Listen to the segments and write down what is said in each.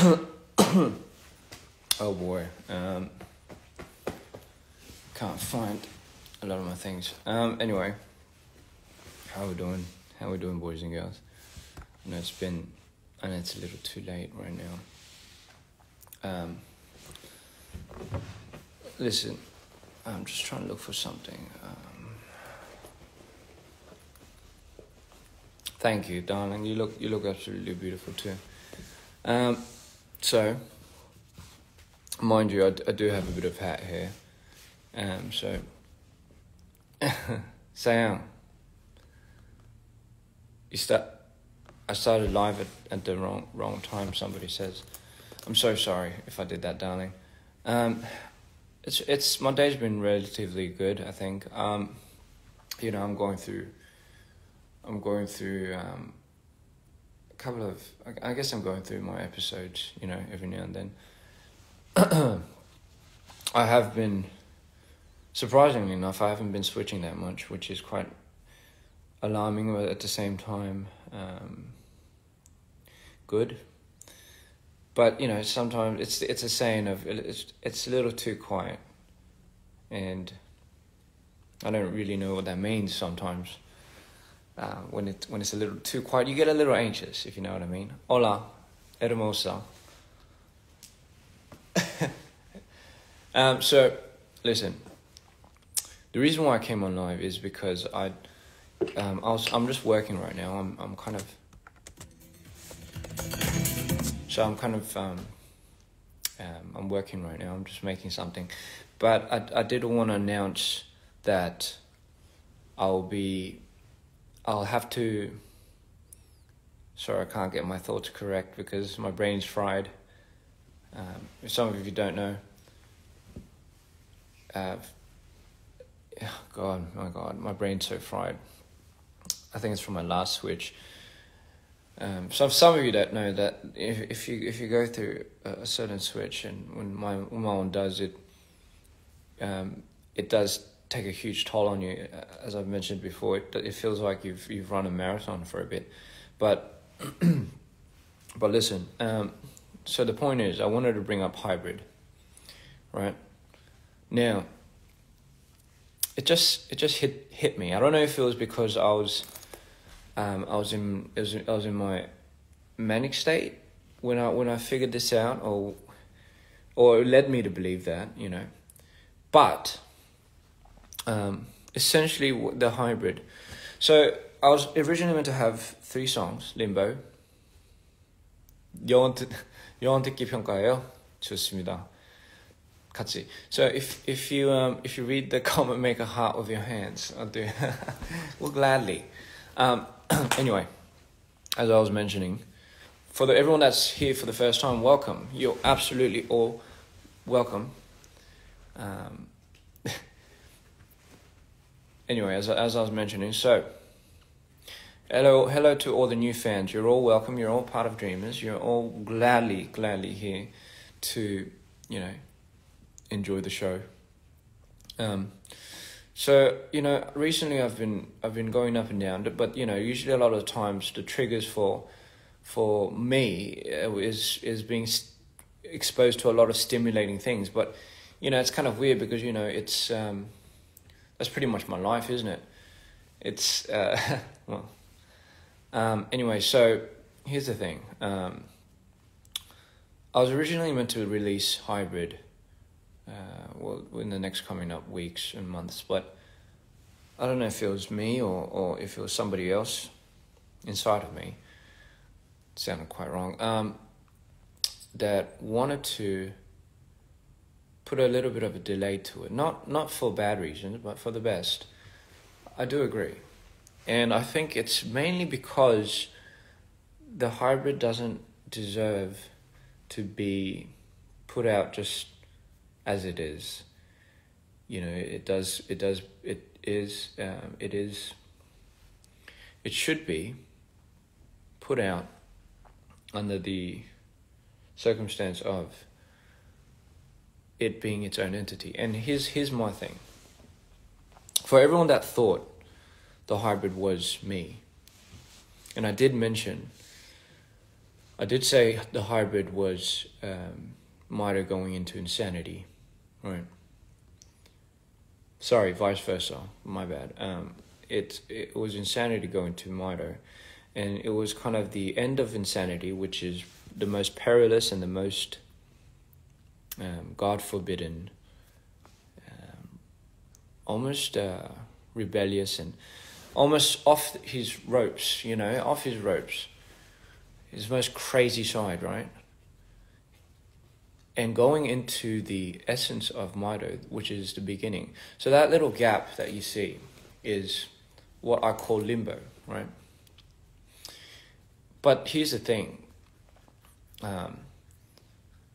Oh boy. Can't find a lot of my things. Anyway, how we doing? How we doing, boys and girls? I know it's a little too late right now. Listen, I'm just trying to look for something. Thank you, darling. You look absolutely beautiful too. So, mind you, I do have a bit of hat hair. So, Sayang, I started live at the wrong time. Somebody says, I'm so sorry if I did that, darling. It's my day's been relatively good, I think. You know, I'm going through a couple of, I guess I'm going through my episodes, you know, every now and then. I have been, surprisingly enough, I haven't been switching that much, which is quite alarming, but at the same time, good. But, you know, sometimes it's a saying of, it's a little too quiet, and I don't really know what that means sometimes. When it's a little too quiet, you get a little anxious, if you know what I mean. Hola, hermosa. So, listen. The reason why I came on live is because I'm just working right now. I'm working right now. I'm just making something, but I did want to announce that I'll have to. Sorry, I can't get my thoughts correct because my brain's fried. If some of you don't know. My God, my brain's so fried. I think it's from my last switch. So some of you don't know that if you go through a certain switch, and when my one does it, it does take a huge toll on you. As I've mentioned before, it feels like you've run a marathon for a bit, but but listen. So the point is, I wanted to bring up hybrid, right? Now, it just hit me. I don't know if it was because I was in my manic state when I figured this out, or it led me to believe that, you know. But essentially the hybrid. So I was originally meant to have 3 songs. Limbo. 영원 듣기 평가예요. 좋습니다. 같이. So if you read the comment, make a heart with your hands. I'll do. Well, gladly. Anyway, as I was mentioning, for everyone that's here for the first time, welcome. You're absolutely all welcome. Anyway, as I was mentioning, so hello to all the new fans. You're all welcome. You're all part of Dreamers. You're all gladly here to, you know, enjoy the show. So, you know, recently I've been going up and down, but, you know, usually a lot of times the triggers for me is being exposed to a lot of stimulating things. But, you know, it's kind of weird because, you know, it's that's pretty much my life, isn't it? It's well. Anyway, so here's the thing. I was originally meant to release Hybrid. In the next coming up weeks and months, but I don't know if it was me or if it was somebody else inside of me. It sounded quite wrong. That wanted to put a little bit of a delay to it, not for bad reasons, but for the best. I do agree, and I think it's mainly because the hybrid doesn't deserve to be put out just as it is. You know, it should be put out under the circumstance of it being its own entity. And here's my thing. For everyone that thought the hybrid was me, and I did mention I did say the hybrid was Maida going into insanity, right? Sorry, vice versa. My bad. It was insanity going to Maida, and it was kind of the end of insanity, which is the most perilous and the most God forbidden, almost rebellious and almost off his ropes. Off his ropes. His most crazy side, right? And going into the essence of Maido, which is the beginning. So that little gap that you see is what I call limbo, right? But here's the thing.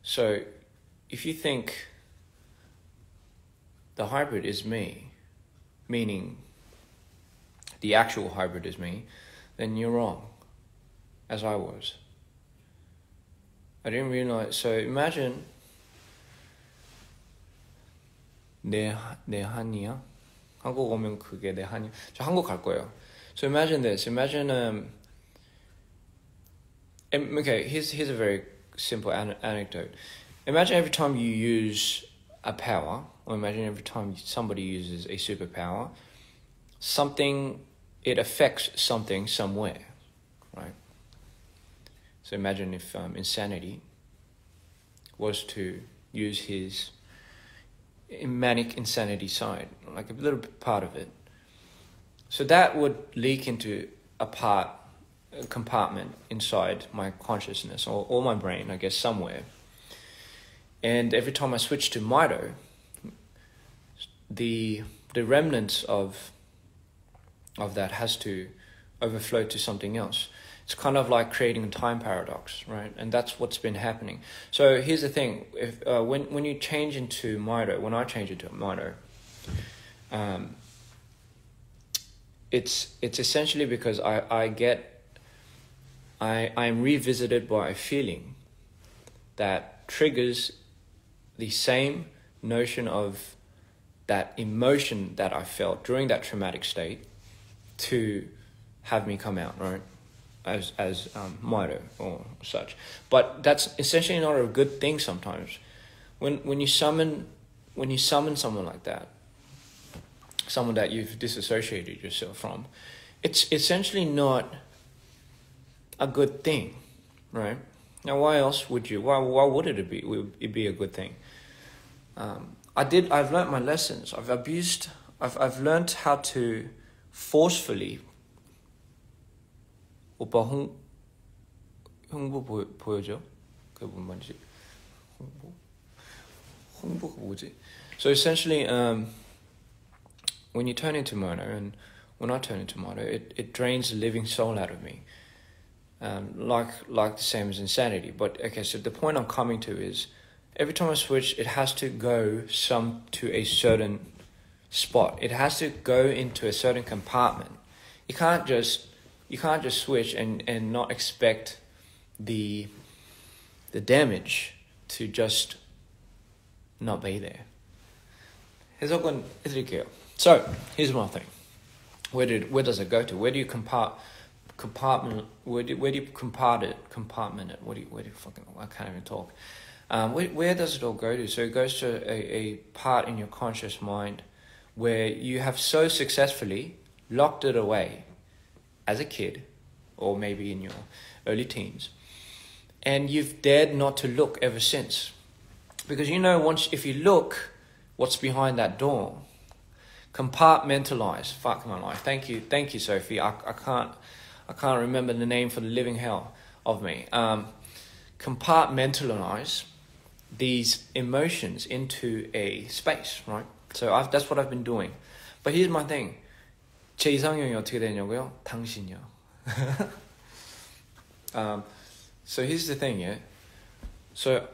So if you think the hybrid is me, meaning the actual hybrid is me, then you're wrong, as I was. I didn't realize. So imagine 내 한이야. 한국 오면 그게 내 한이. 저 한국 갈 거예요. So imagine this. Imagine okay, here's a very simple anecdote. Imagine every time you use a power, or imagine every time somebody uses a superpower, it affects something somewhere, right? So imagine if insanity was to use his manic insanity side, like a little part of it. So that would leak into a compartment inside my consciousness or my brain, I guess, somewhere. And every time I switch to Maido, the remnants of that has to overflow to something else. It's kind of like creating a time paradox, right? And that's what's been happening. So here's the thing: if when you change into Maido, when I change into Maido, it's essentially because I'm revisited by a feeling that triggers the same notion of that emotion that I felt during that traumatic state to have me come out, right? As Maido or such. But that's essentially not a good thing sometimes. When you summon someone like that, someone that you've disassociated yourself from, it's essentially not a good thing, right? Now, why else would you? Why would it be a good thing? I've learned my lessons. I've learned how to forcefully. 오빠 홍보 보여줘? 그게 뭔 말이지? 홍보가 뭐지? So essentially, when you turn into Maido, and when I turn into Maido, it drains the living soul out of me. Like the same as insanity. But okay, so the point I'm coming to is, every time I switch, it has to go to a certain spot. It has to go into a certain compartment. You can't just switch and not expect the damage to just not be there. 해석은 해드릴게요. So here's my thing. Where does it go to? Where do you compartment? Where do you compartment it? Where do you fucking? I can't even talk. Where does it all go to? So it goes to a part in your conscious mind where you have so successfully locked it away as a kid, or maybe in your early teens, and you've dared not to look ever since. Because if you look, what's behind that door? Compartmentalize. Fuck my life. Thank you, Sophie. I can't remember the name for the living hell of me. Compartmentalize these emotions into a space, right? So that's what I've been doing. But here's my thing. 제 이상형이 어떻게 되냐고요? 당신이요. So here's the thing, yeah? So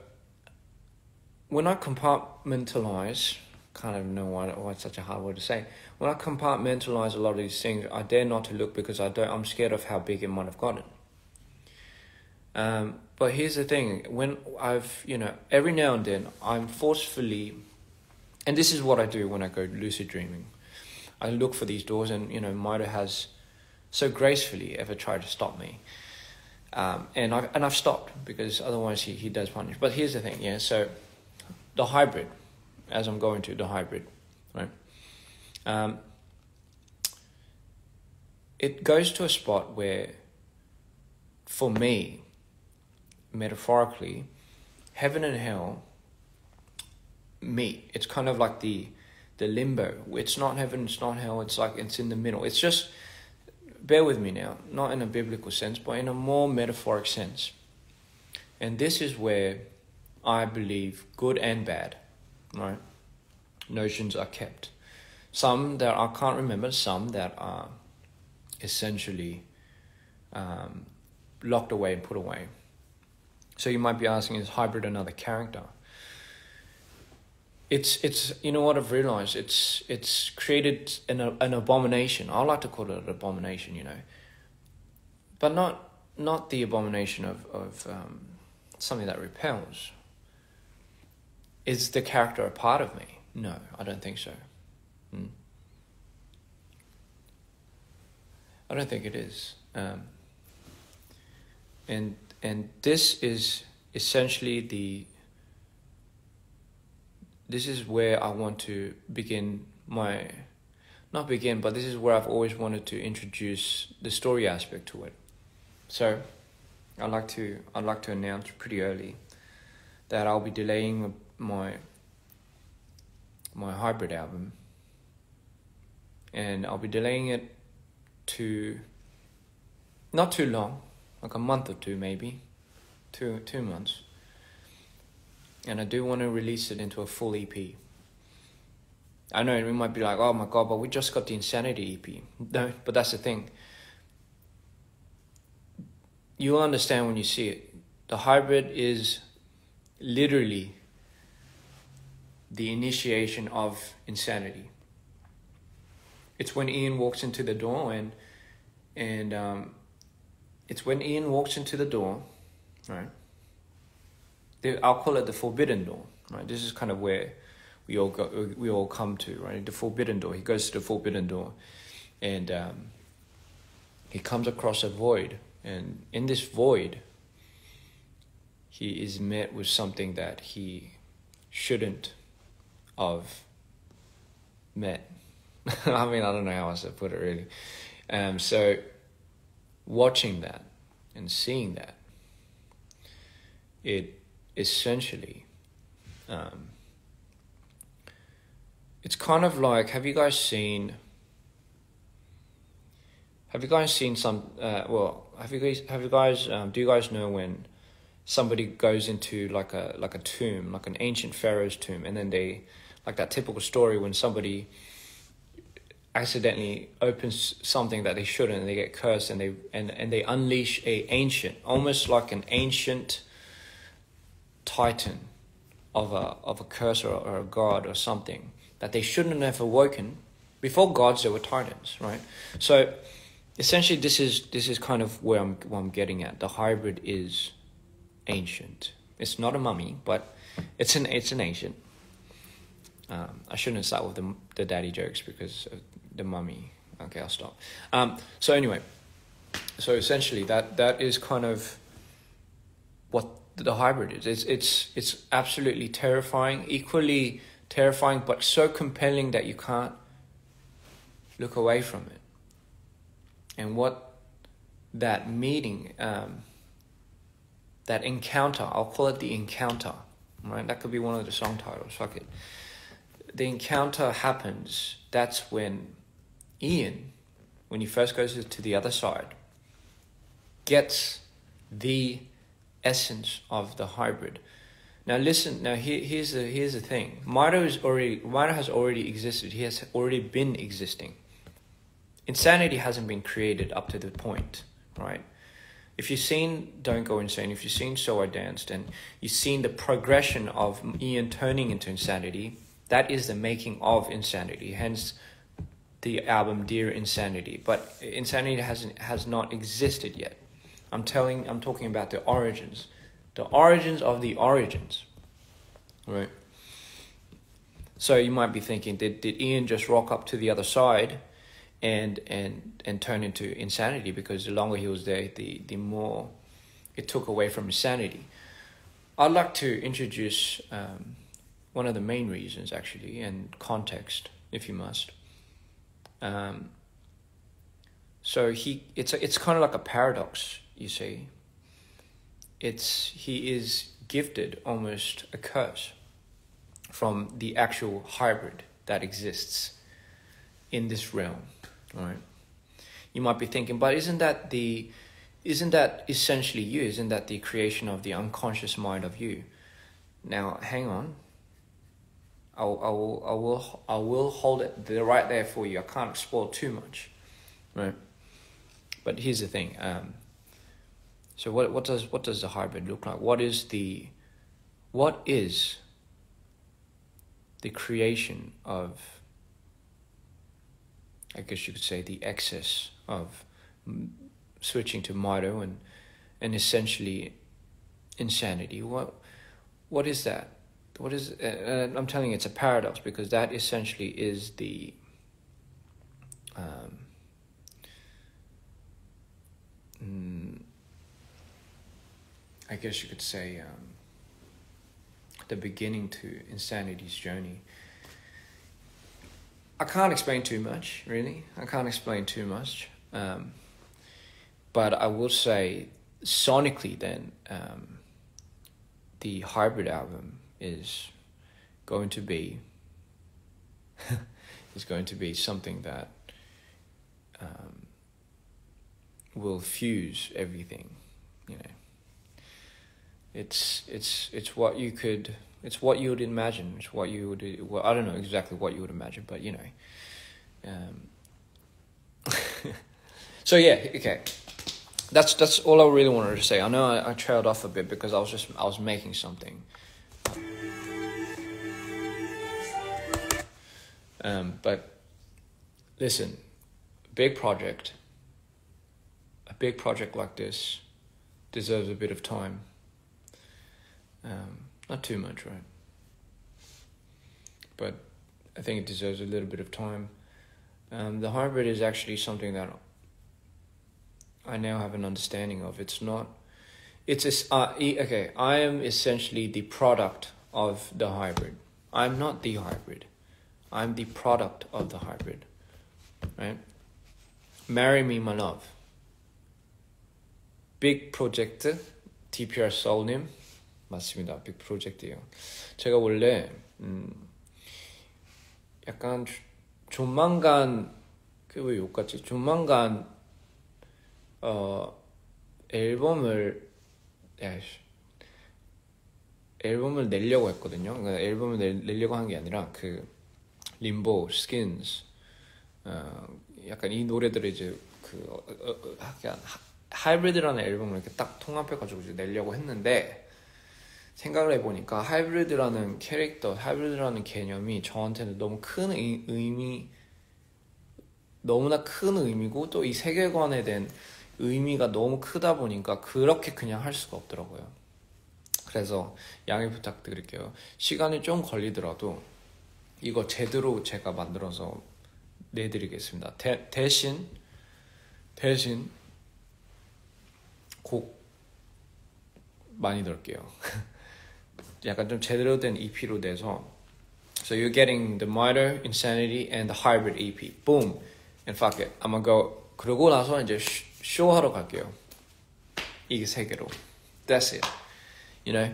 when I compartmentalize, can't even know why it's such a hard word to say. When I compartmentalize a lot of these things, I dare not to look because I'm scared of how big it might have gotten. But here's the thing, when every now and then I'm forcefully, and this is what I do when I go lucid dreaming. I look for these doors, and Maido has so gracefully ever tried to stop me. And I've stopped because otherwise he does punish. But here's the thing, yeah. So the hybrid, as I'm going to the hybrid, right? It goes to a spot where, for me, metaphorically, heaven and hell meet. It's kind of like the limbo. It's not heaven, it's not hell. It's like it's in the middle. It's just, bear with me now, not in a biblical sense, but in a more metaphoric sense. And this is where I believe good and bad, right, notions are kept. Some that I can't remember, some that are essentially locked away and put away. So you might be asking, is hybrid another character? It's you know what I've realized? It's created an abomination. I like to call it an abomination, you know, but not the abomination of something that repels. Is the character a part of me? No, I don't think so. I don't think it is. And this is essentially this is where I want to begin but this is where I've always wanted to introduce the story aspect to it. So I'd like to announce pretty early that I'll be delaying my hybrid album, and I'll be delaying it to not too long, like a month or two, maybe 2 months. And I do want to release it into a full EP. I know we might be like, oh my God, but we just got the Insanity EP. No, but that's the thing. You'll understand when you see it. The hybrid is literally the initiation of Insanity. It's when Ian walks into the door and it's when Ian walks into the door, right? I'll call it the forbidden door, right? This is kind of where we all come to, right? The forbidden door. He goes to the forbidden door, and he comes across a void, and in this void, he is met with something that he shouldn't have met. I mean, I don't know how else to put it really. So watching that and seeing that, it essentially, it's kind of like, have you guys seen some, do you guys know when somebody goes into like a tomb, like an ancient pharaoh's tomb, and then they, like that typical story when somebody accidentally opens something that they shouldn't, and they get cursed, and they unleash almost like an ancient titan of a curse or a god or something that they shouldn't have awoken. Before gods there were titans, right? So essentially this is kind of where I'm getting at. The hybrid is ancient. It's not a mummy, but it's an ancient. I shouldn't start with the daddy jokes because of the mummy. Okay, I'll stop. So anyway, so essentially that is kind of what the hybrid is. It's absolutely terrifying, equally terrifying, but so compelling that you can't look away from it. And what that meeting, that encounter, I'll call it the encounter, right? That could be one of the song titles, fuck it. The encounter happens, that's when Ian, when he first goes to the other side, gets the essence of the hybrid. Now listen, here's the thing. Mida has already existed. He has already been existing. Insanity hasn't been created up to the point, right? If you've seen Don't Go Insane, if you've seen So I Danced, and you've seen the progression of Ian turning into insanity, that is the making of Insanity, hence the album Dear Insanity. But Insanity has not existed yet. I'm talking about the origins of the origins, right? So you might be thinking, did Ian just rock up to the other side and turn into insanity? Because the longer he was there, the more it took away from his sanity. I'd like to introduce one of the main reasons, actually, and context, if you must. So it's kind of like a paradox, you see. He is gifted almost a curse from the actual hybrid that exists in this realm, right? You might be thinking, but isn't that essentially you? Isn't that the creation of the unconscious mind of you? Now, hang on. I will hold it there, right there for you. I can't spoil too much, right? But here's the thing. So what does the hybrid look like? What is the creation of, I guess you could say, the excess of switching to Mito and essentially insanity? What is that? What is? I'm telling you, it's a paradox, because that essentially is the I guess you could say the beginning to insanity's journey. I can't explain too much, really. I can't explain too much. But I will say, sonically then, the hybrid album is going to be something that will fuse everything, you know. It's what you would imagine. It's what you would. Well, I don't know exactly what you would imagine, but you know. So yeah, okay. That's all I really wanted to say. I know I trailed off a bit because I was making something. But listen, a big project like this deserves a bit of time. Not too much, right? But I think it deserves a little bit of time. The hybrid is actually something that I now have an understanding of. Okay, I am essentially the product of the hybrid. I'm not the hybrid. I'm the product of the hybrid, right? Marry me, my love. Big project, dpr soul님. 맞습니다. 빅 프로젝트예요. 제가 원래 약간 조만간 왜 욕 같지? 조만간 앨범을 내려고 했거든요. 그러니까 앨범을 내려고 한 게 아니라 그 림보, 스킨스, 약간 이 노래들을 이제 약간 하이브리드라는 앨범을 이렇게 딱 통합해가지고 이제 내려고 했는데. 생각을 해보니까 하이브리드라는 캐릭터, 하이브리드라는 개념이 저한테는 너무 큰 너무나 큰 의미고 또 이 세계관에 대한 의미가 너무 크다 보니까 그렇게 그냥 할 수가 없더라고요. 그래서 양해 부탁드릴게요. 시간이 좀 걸리더라도 이거 제대로 제가 만들어서 내드리겠습니다. 대신 곡 많이 넣을게요. 약간 좀 제대로 된 EP로 돼서 So you're getting the Mito, Insanity, and the Hybrid EP. Boom! And fuck it. I'm gonna go. 그러고 나서 이제 쇼하러 갈게요. 이게 세 개로. That's it. You know?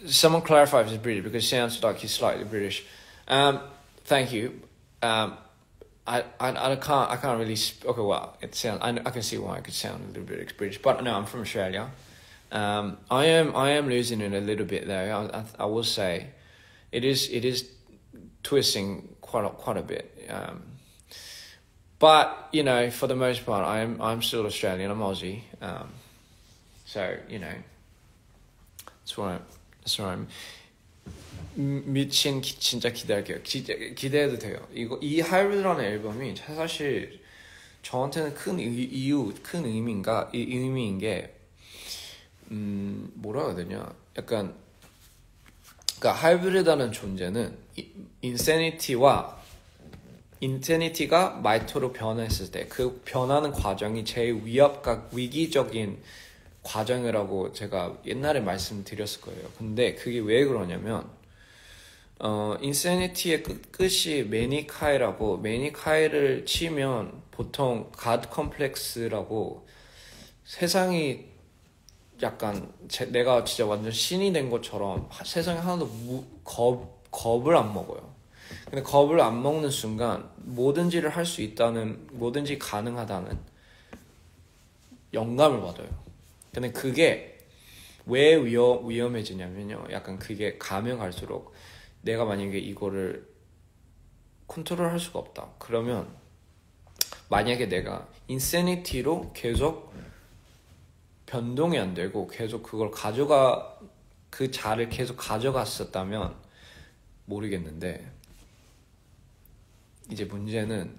Someone clarify if it's British because it sounds like he's slightly British. Thank you. I can't really. Okay, well, it sounds. I can see why it could sound a little bit British, but no, I'm from Australia. I am losing it a little bit though. I will say, it is twisting quite a bit. But you know, for the most part, I'm still Australian. I'm Aussie. So you know, that's right. 미친 진짜 기대할게요. 기대해도 돼요. 이 하이브리드라는 앨범이 사실 저한테는 큰 의미인 게 뭐라 해야 되냐? 약간 그러니까 하이브리드라는 존재는 인세니티가 마이토로 변했을 때 그 변하는 과정이 제일 위기적인 과정이라고 제가 옛날에 말씀드렸을 거예요. 근데 그게 왜 그러냐면 인세니티의 끝이 매니카이라고, 매니카이를 치면 보통 갓 컴플렉스라고 세상이 약간 내가 진짜 완전 신이 된 것처럼 세상에 하나도 겁을 안 먹어요. 근데 겁을 안 먹는 순간 뭐든지를 할 수 있다는, 뭐든지 가능하다는 영감을 받아요. 근데 그게 왜 위험해지냐면요, 약간 그게 가면 갈수록 내가 만약에 이거를 컨트롤할 수가 없다 그러면, 만약에 내가 인세니티로 계속 변동이 안 되고 계속 그걸 그 자를 계속 가져갔었다면 모르겠는데, 이제 문제는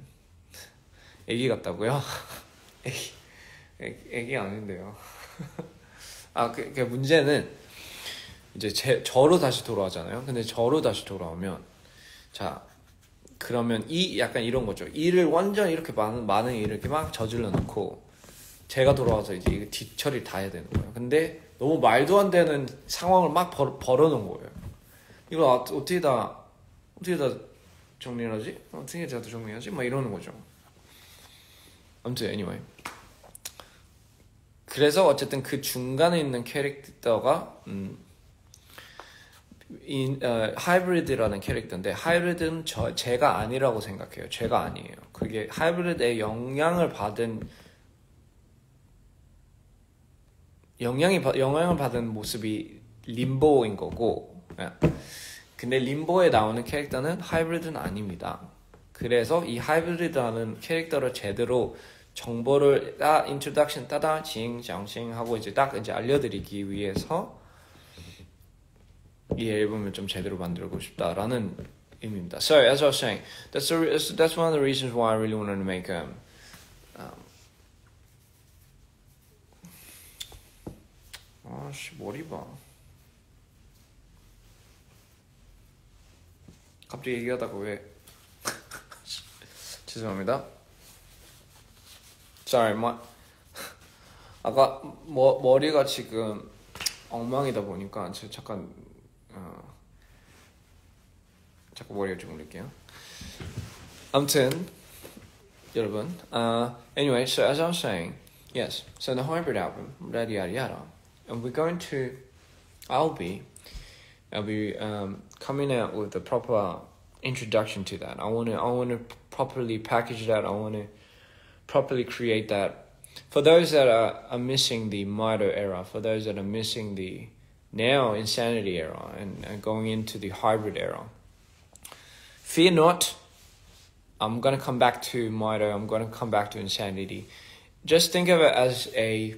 애기 같다고요? 애기 아닌데요. 그 문제는 이제 저로 다시 돌아가잖아요. 근데 저로 다시 돌아오면, 자, 그러면 약간 이런 거죠. 일을 완전 이렇게 많은 일을 이렇게 막 저질러 놓고 제가 돌아와서 이제 이거 뒤처리 다 해야 되는 거예요. 근데 너무 말도 안 되는 상황을 막 벌어놓은 거예요. 이걸 어떻게 다 정리를 하지? 어떻게 다 정리하지? 막 이러는 거죠. 아무튼 anyway, 그래서 어쨌든 그 중간에 있는 캐릭터가 하이브리드라는 캐릭터인데, 하이브리드는 제가 아니라고 생각해요. 제가 아니에요. 그게 하이브리드의 영향을 받은 모습이 림보인 거고, 근데 림보에 나오는 캐릭터는 하이브리드는 아닙니다. 그래서 이 하이브리드라는 캐릭터를 제대로 정보를 인트로덕션 따다 징장징 하고 이제 알려드리기 위해서 이 앨범을 좀 제대로 만들고 싶다라는 의미입니다. So as I was saying, that's one of the reasons why I really wanted to make 머리 봐. 갑자기 얘기하다가 왜 죄송합니다. Sorry, 아까 머리가 지금 엉망이다 보니까 제가 잠깐 머리를 좀 올릴게요. 아무튼 여러분, anyway, so as I was saying, yes, so the hybrid album, yada yada yada, and I'll be coming out with a proper introduction to that. I want to properly package that. I want to properly create that. For those that are missing the Mito era, for those that are missing the now Insanity era and going into the hybrid era, fear not. I'm going to come back to Mito. I'm going to come back to Insanity. Just think of it as a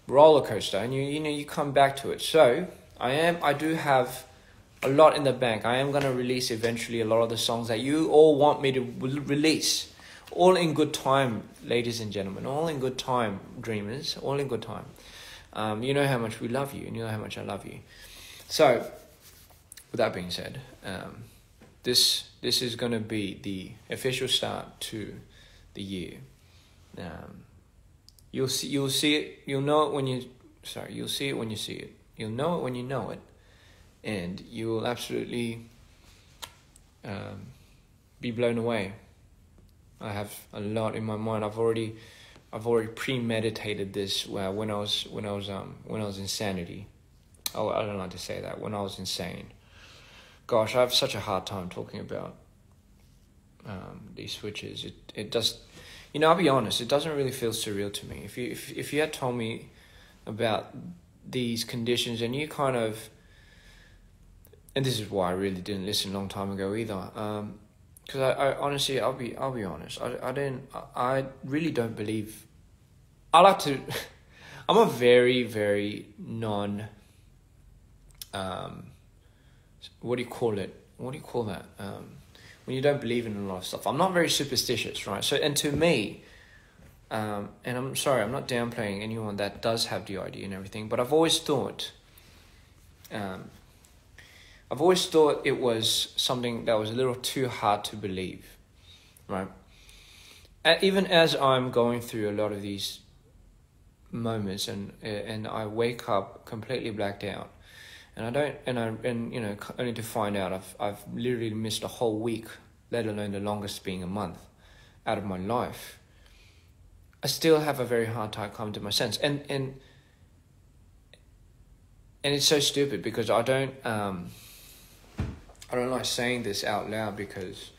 roller coaster, and you come back to it. So I do have a lot in the bank. I am going to release eventually a lot of the songs that you all want me to release. All in good time, ladies and gentlemen. All in good time, dreamers. All in good time. You know how much we love you, and you know how much I love you. So, with that being said, this is going to be the official start to the year. You'll see it. You'll know it when you see it. You'll know it when you know it, and you will absolutely be blown away. I have a lot in my mind. I've already premeditated this when I was insanity. Oh, I don't like to say that. When I was insane. Gosh, I have such a hard time talking about these switches. It does, I'll be honest. It doesn't really feel surreal to me. If you had told me about these conditions and you kind of, and this is why I really didn't listen a long time ago either. Because I honestly, I'll be honest. I really don't believe. I'm a very, very what do you call it? What do you call that? When you don't believe in a lot of stuff. I'm not very superstitious, right? So, and to me, and I'm sorry, I'm not downplaying anyone that does have the idea and everything, but I've always thought it was something that was a little too hard to believe, right? And even as I'm going through a lot of these moments, and I wake up completely blacked out, and you know, only to find out I've literally missed a whole week, let alone the longest being a month, out of my life. I still have a very hard time coming to my sense, and it's so stupid because I don't like saying this out loud because,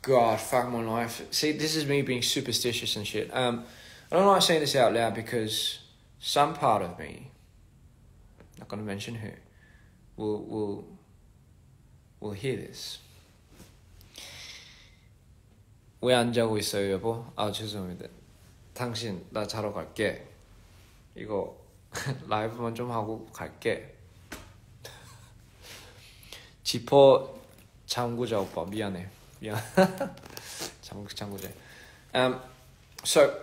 God, fuck my life. See, this is me being superstitious and shit. I don't like saying this out loud because some part of me, not gonna mention who, will hear this. 왜 안 자고 있어요, 여보? 아, 죄송합니다. 당신, 나 자러 갈게. 이거 라이브만 좀 하고 갈게. 지퍼 잠그자, 오빠. 미안. 잠그자. So,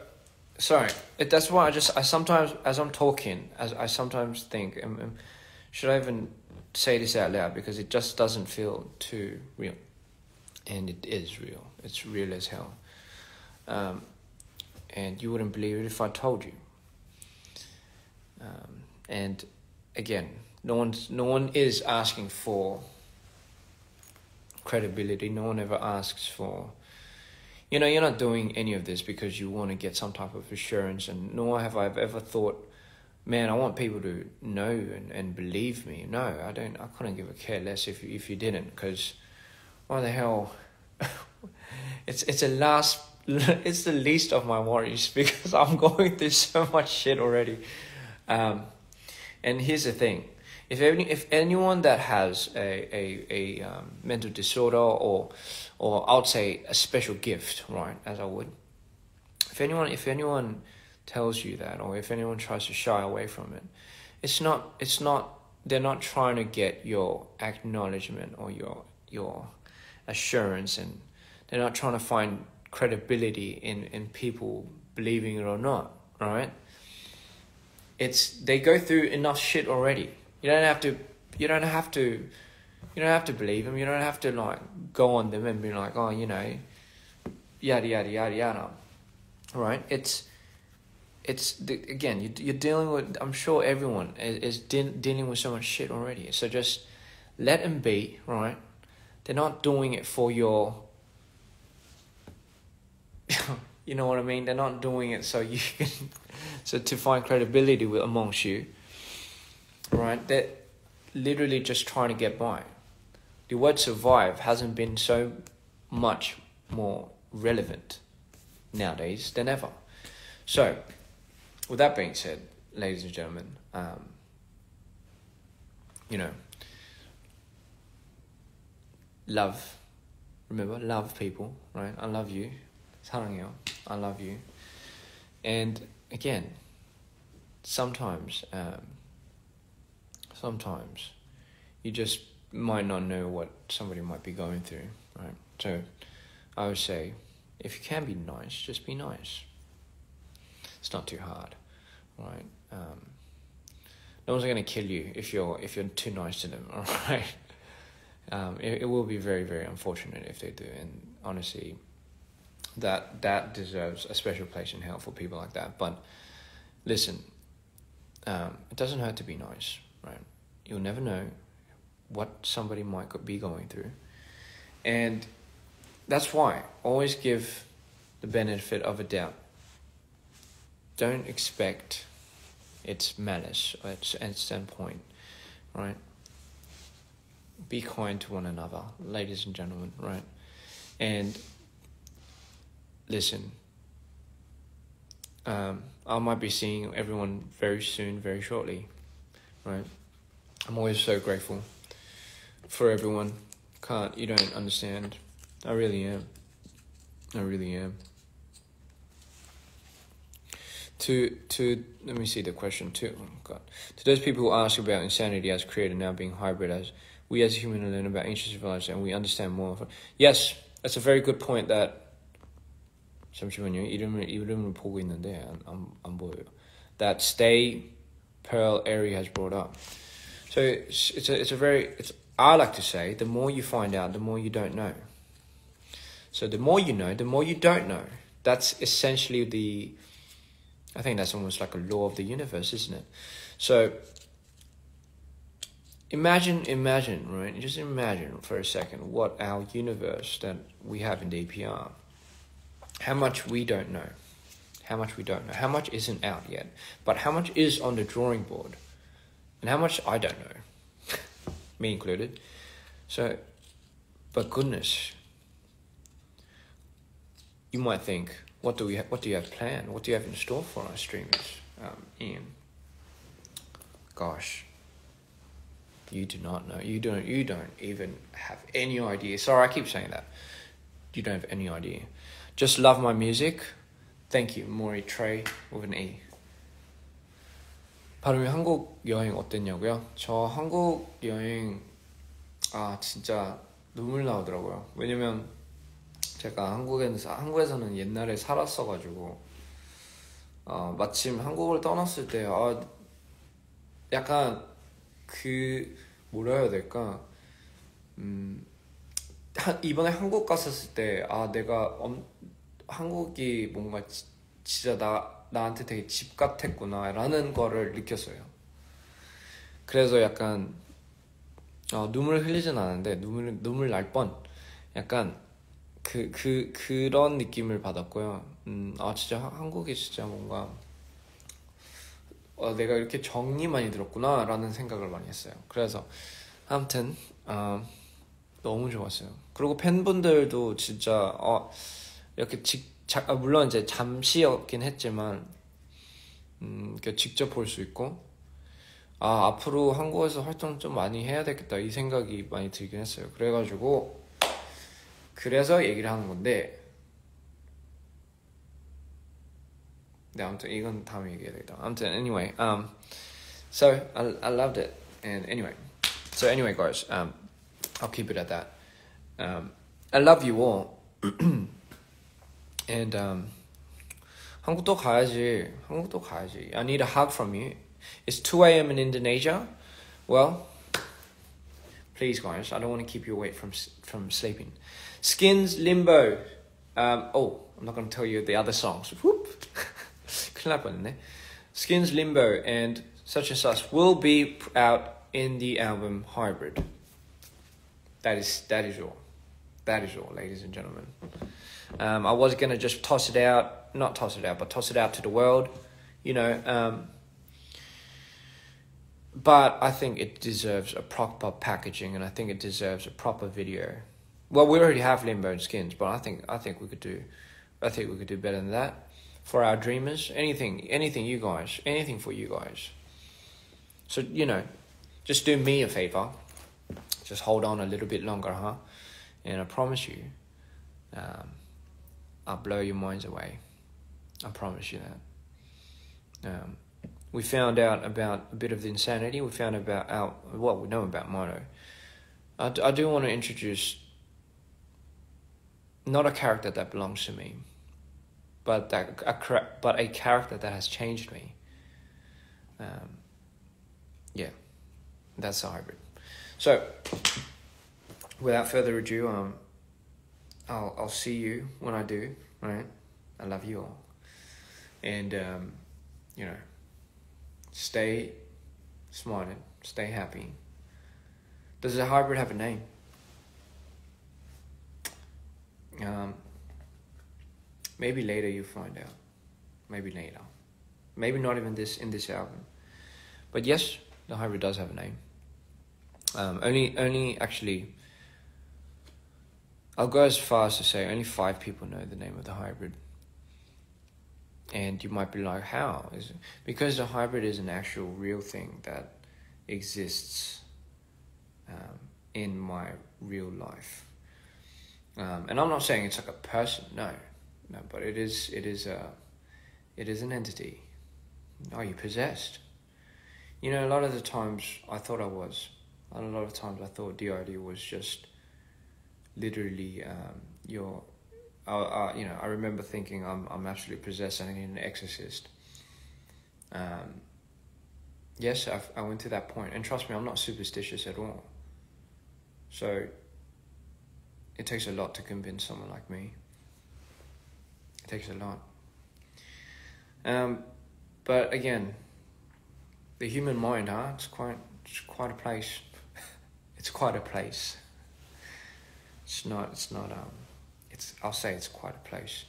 sorry. That's why I sometimes, as I'm talking, I sometimes think, should I even say this out loud? Because it just doesn't feel too real. And it is real. It's real as hell. And you wouldn't believe it if I told you. And again, no one is asking for credibility. No one ever asks for, you know, you're not doing any of this because you want to get some type of assurance, and nor have I ever thought, man, I want people to know and believe me. No, I couldn't give a care less if you didn't, because why the hell? it's the least of my worries because I'm going through so much shit already. And here's the thing: if anyone that has a mental disorder or I'd say a special gift, right? As I would, if anyone tells you that, or if anyone tries to shy away from it, it's not. They're not trying to get your acknowledgement or your assurance, and they're not trying to find credibility in people believing it or not, right? They go through enough shit already. You don't have to believe them. You don't have to like go on them and be like, oh, you know, yada yada yada yada, right? Again, you're dealing with. I'm sure everyone is dealing with so much shit already. So just let them be, right? They're not doing it for your. You know what I mean? They're not doing it so you can, so to find credibility amongst you, right? They're literally just trying to get by. The word survive hasn't been so much more relevant nowadays than ever. So, with that being said, ladies and gentlemen, you know, love. Remember, love people, right? I love you. 사랑해요. I love you. And again, sometimes you just might not know what somebody might be going through, right? So I would say, if you can be nice, just be nice. It's not too hard, right? No one's going to kill you if you're too nice to them, all right? It will be very, very unfortunate if they do, and honestly, that deserves a special place in hell for people like that. But listen, it doesn't hurt to be nice, right? You'll never know what somebody might be going through, and that's why always give the benefit of a doubt. Don't expect it's malice at some point, right? Be kind to one another, ladies and gentlemen, right? And listen, I might be seeing everyone very soon, very shortly, right? I'm always so grateful for everyone. You don't understand. I really am. To let me see the question too. Oh God. To those people who ask about insanity as created now being hybrid, as we as humans learn about ancient civilization and we understand more. Yes, that's a very good point. That 잠시만요. 이름을 보고 있는데 안 보여요. That Stay Pearl Airy has brought up. So I like to say, the more you find out, the more you don't know. So the more you know, the more you don't know. That's essentially I think that's almost like a law of the universe, isn't it? So imagine, right? Just imagine for a second what our universe that we have in dprian. How much we don't know. How much we don't know. How much isn't out yet. But how much is on the drawing board. And how much I don't know. Me included. So, but goodness. You might think, what do you have planned? What do you have in store for our streamers, Ian? Gosh. You do not know. You don't even have any idea. Sorry, I keep saying that. You don't have any idea. Just love my music. Thank you, Mori Trey with an E. 발음이 한국 여행 어땠냐고요? 저 한국 여행 진짜 눈물 나오더라고요. 왜냐면 제가 한국에서는 옛날에 살았어가지고 마침 한국을 떠났을 때 약간 뭐라 해야 될까? 이번에 한국 갔었을 때 내가 한국이 뭔가 진짜 나한테 되게 집 같았구나 라는 거를 느꼈어요. 그래서 약간 눈물 흘리진 않았는데 눈물 날 뻔. 약간 그런 느낌을 받았고요. 진짜 한국이 진짜 뭔가 내가 이렇게 정이 많이 들었구나 라는 생각을 많이 했어요. 그래서 아무튼 너무 좋았어요. 그리고 팬분들도 진짜 이렇게 물론 이제 잠시였긴 했지만 직접 볼 수 있고 앞으로 한국에서 활동 좀 많이 해야 되겠다 이 생각이 많이 들긴 했어요. 그래서 얘기를 하는 건데 네, 아무튼 이건 다음에 얘기해야 되겠다. 아무튼 anyway, so I loved it, and anyway, guys, I'll keep it at that. I love you all, and 한국도 가야지. I need a hug from you. It's 2 a.m. in Indonesia. Well, please, guys, I don't want to keep you away from sleeping. Skins, Limbo. I'm not going to tell you the other songs. Whoop. 큰일 날 뻔했네. Skins, Limbo, and Such and Such will be out in the album Hybrid. That is all. That is all, ladies and gentlemen. I was going to just toss it out to the world, you know. But I think it deserves a proper packaging, and I think it deserves a proper video. Well, we already have Limbo and Skins, but I think we could do better than that. For our dreamers, anything you guys, anything for you guys. So, you know, just do me a favor. Just hold on a little bit longer, huh? And I promise you, I'll blow your minds away. I promise you that. We found out about a bit of the insanity. We found about what we know about Mono. I do want to introduce not a character that belongs to me, but a character that has changed me. Yeah, that's a hybrid. So, without further ado, I'll see you when I do. Right? I love you all, and you know, stay smarted, stay happy. Does a hybrid have a name? Maybe later you find out. Maybe later. Maybe not even in this album. But yes, the hybrid does have a name. Only actually, I'll go as far as to say only 5 people know the name of the hybrid. And you might be like, how? Because the hybrid is an actual real thing that exists in my real life. And I'm not saying it's like a person, no, but it is an entity. Are you possessed? You know, a lot of the times I thought I was. A lot of times I thought DID was just literally I remember thinking I'm absolutely possessed and I need an exorcist. Yes, I went to that point, and trust me, I'm not superstitious at all. So it takes a lot to convince someone like me. It takes a lot. But again, the human mind, it's quite a place. It's quite a place. I'll say it's quite a place.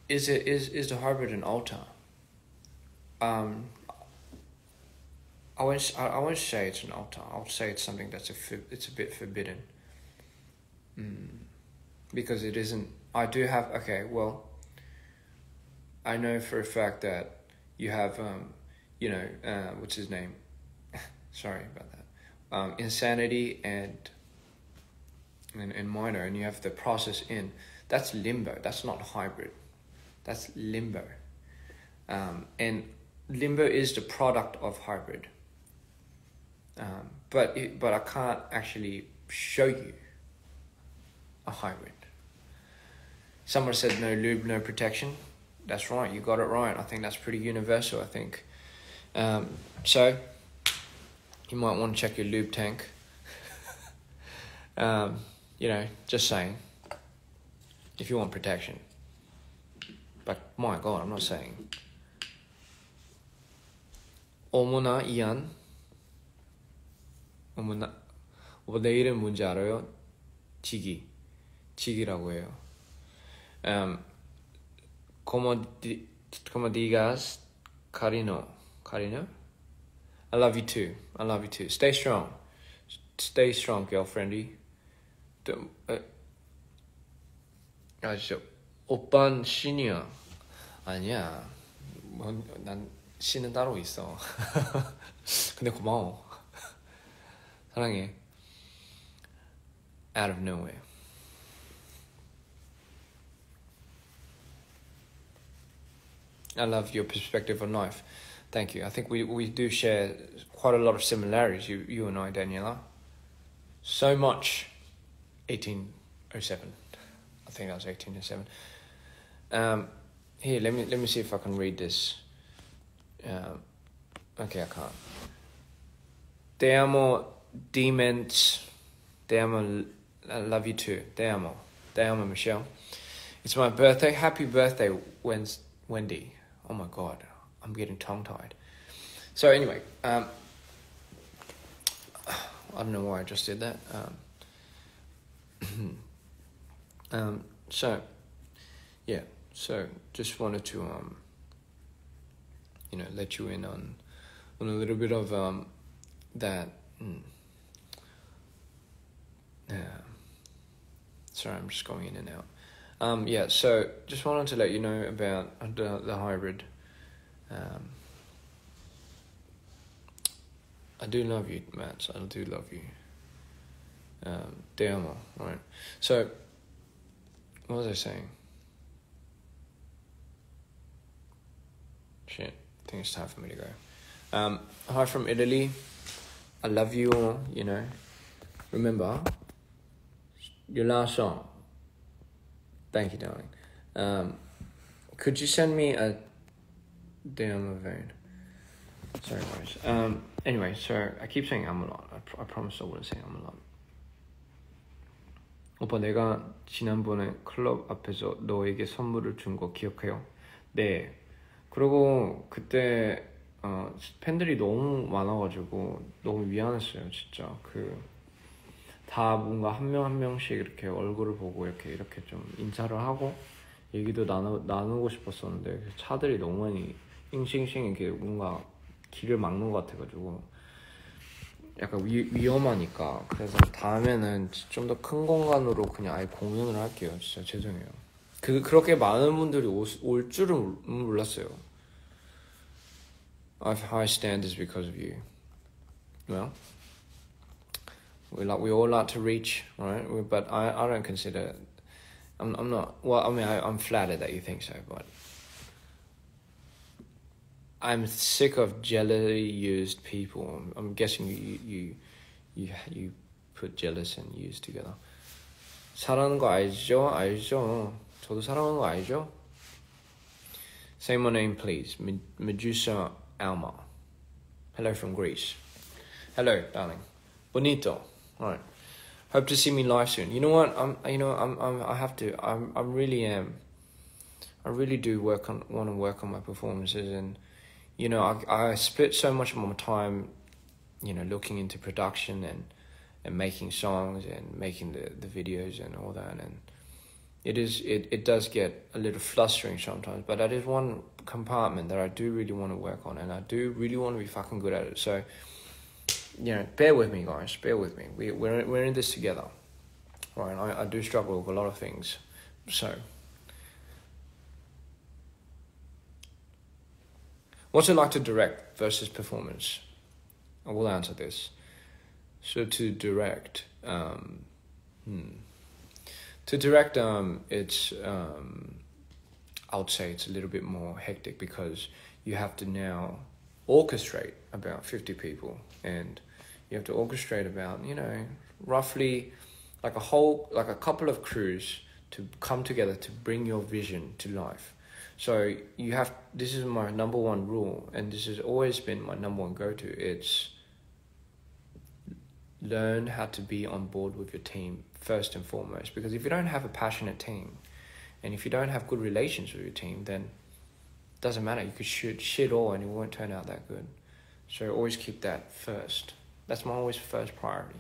Is the hybrid an altar? I won't say it's an altar. I'll say it's something that's it's a bit forbidden. Because it isn't. I do have. Okay, well, I know for a fact that you have, what's his name? Sorry about that. Insanity and minor, and you have the process in. That's limbo. That's not hybrid. That's limbo. And limbo is the product of hybrid. But I can't actually show you a hybrid. Someone said no lube, no protection. That's right. You got it right. I think that's pretty universal. I think. So you might want to check your lube tank. Just saying. If you want protection. But my God, I'm not saying. 어머나 이안. 어머나. 내 이름 뭔지 알아요? 지기라고 해요. Como digas, cariño. I love you too. Stay strong, girlfriendy. 오빤 신이야. 아니야. 난 신은 따로 있어. 근데 고마워. 사랑해. Out of nowhere. I love your perspective on life. Thank you. I think we do share quite a lot of similarities, you and I, Daniela. So much. 1807. I think that was 1807. Here, let me see if I can read this. Okay, I can't. Te amo, demons. Te amo, I love you too. Te amo, Michelle. It's my birthday. Happy birthday, Wendy. Oh my God, I'm getting tongue-tied. So anyway, I don't know why I just did that. So just wanted to let you in on a little bit of that. Sorry, I'm just going in and out. So just wanted to let you know about the hybrid. I do love you, Matt. I do love you. Te amo, right? So, what was I saying? Shit, I think it's time for me to go. Hi from Italy. I love you all, Remember, your last song. Thank you, darling. Could you send me a damn vein? Sorry, guys. Anyway, so I keep saying I'm a lot. I promise I wouldn't say I'm a lot. 오빠, 내가 지난번에 클럽 앞에서 너에게 선물을 준 거 기억해요? 네. 그리고 그때 팬들이 너무 많아가지고 너무 미안했어요, 진짜. 다 뭔가 한 명 한 명씩 이렇게 얼굴을 보고 이렇게 좀 인사를 하고 얘기도 나누고 싶었었는데 차들이 너무 많이 잉싱싱 이렇게 뭔가 길을 막는 것 같아가지고 약간 위험하니까. 그래서 다음에는 좀 더 큰 공간으로 그냥 아예 공연을 할게요. 진짜 죄송해요. 그렇게 많은 분들이 올 줄은 몰랐어요. I have high standards because of you. Well, we all like to reach, right? But I don't consider. I'm not. Well, I mean, I'm flattered that you think so, but I'm sick of jealousy used people. I'm guessing you put jealous and used together. 사랑하는 거 알죠? 저도 사랑하는 거 알죠? Say my name, please. Medusa Alma. Hello from Greece. Hello, darling. Bonito. All right. Hope to see me live soon. You know what? I really do want to work on my performances, and I split so much of my time, looking into production and making songs and making the videos and all that, and it does get a little flustering sometimes, but that is one compartment that I do really want to work on, and I do really want to be fucking good at it. So, bear with me, guys. Bear with me. We're in this together, right? I do struggle with a lot of things. So, what's it like to direct versus performance? I will answer this. So to direct, it's I would say it's a little bit more hectic because you have to now orchestrate about 50 people, and you have to orchestrate about, roughly like a couple of crews to come together to bring your vision to life. So this is my number one rule, and this has always been my number one go-to. It's learn how to be on board with your team first and foremost, because if you don't have a passionate team, and if you don't have good relations with your team, then it doesn't matter. You could shoot shit all and it won't turn out that good. So always keep that first. That's my always first priority.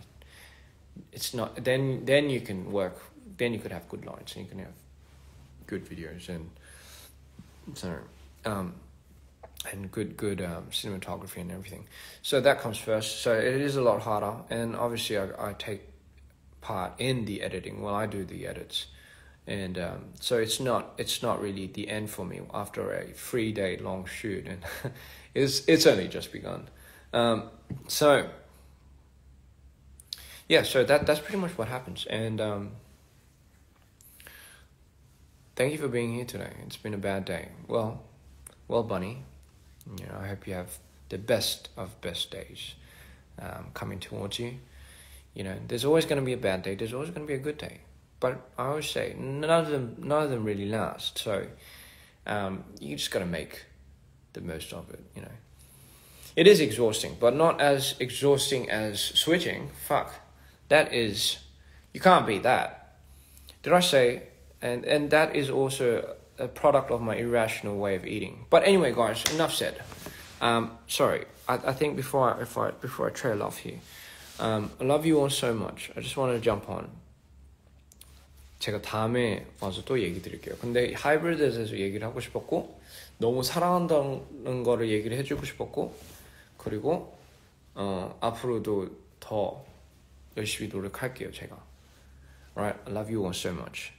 It's not then you can work. Then you could have good lights and you can have good videos and and good cinematography and everything. So that comes first. So it is a lot harder, and obviously I take part in the editing while I do the edits, and so it's not really the end for me after a 3-day long shoot, and it's only just begun. So that's pretty much what happens, and thank you for being here today. It's been a bad day. Well, Bunny, I hope you have the best of best days coming towards you. There's always going to be a bad day. There's always going to be a good day. But I always say none of them really last. So you just got to make the most of it. It is exhausting, but not as exhausting as switching. Fuck, you can't beat that. Did I say? And that is also a product of my irrational way of eating. But anyway, guys, enough said. Sorry, I think before I trail off here, I love you all so much. I just want to jump on. 제가 다음에 와서 또 얘기 드릴게요. 근데 하이브리드에 대해서 얘기를 하고 싶었고, 너무 사랑한다는 거를 얘기를 해주고 싶었고, 그리고 앞으로도 더 열심히 노력할게요, 제가. Alright, I love you all so much.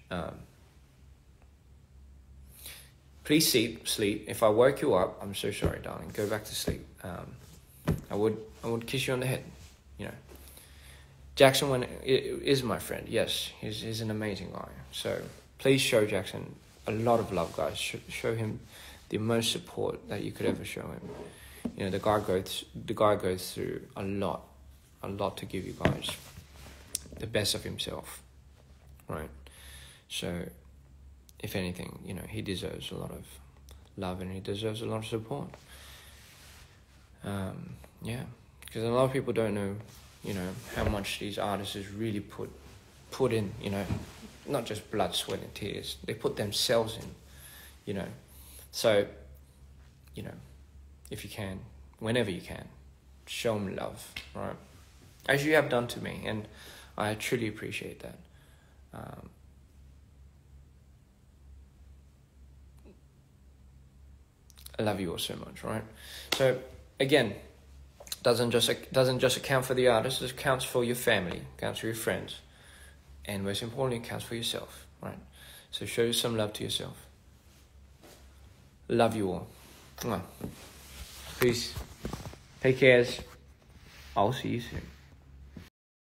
Please sleep. If I woke you up, I'm so sorry, darling. Go back to sleep. I would kiss you on the head. Jackson is my friend. Yes, he's an amazing guy. So please show Jackson a lot of love, guys. Show him the most support that you could ever show him. The guy goes through a lot to give you guys the best of himself, right? So, if anything, he deserves a lot of love and he deserves a lot of support. Because a lot of people don't know, how much these artists really put in, not just blood, sweat, and tears. They put themselves in, So, if you can, whenever you can, show them love, right? As you have done to me, and I truly appreciate that. I love you all so much, right? So again, doesn't just account for the artist. It counts for your family, counts for your friends, and most importantly, it counts for yourself, right? So show some love to yourself. Love you all. Peace. Take care. I'll see you soon.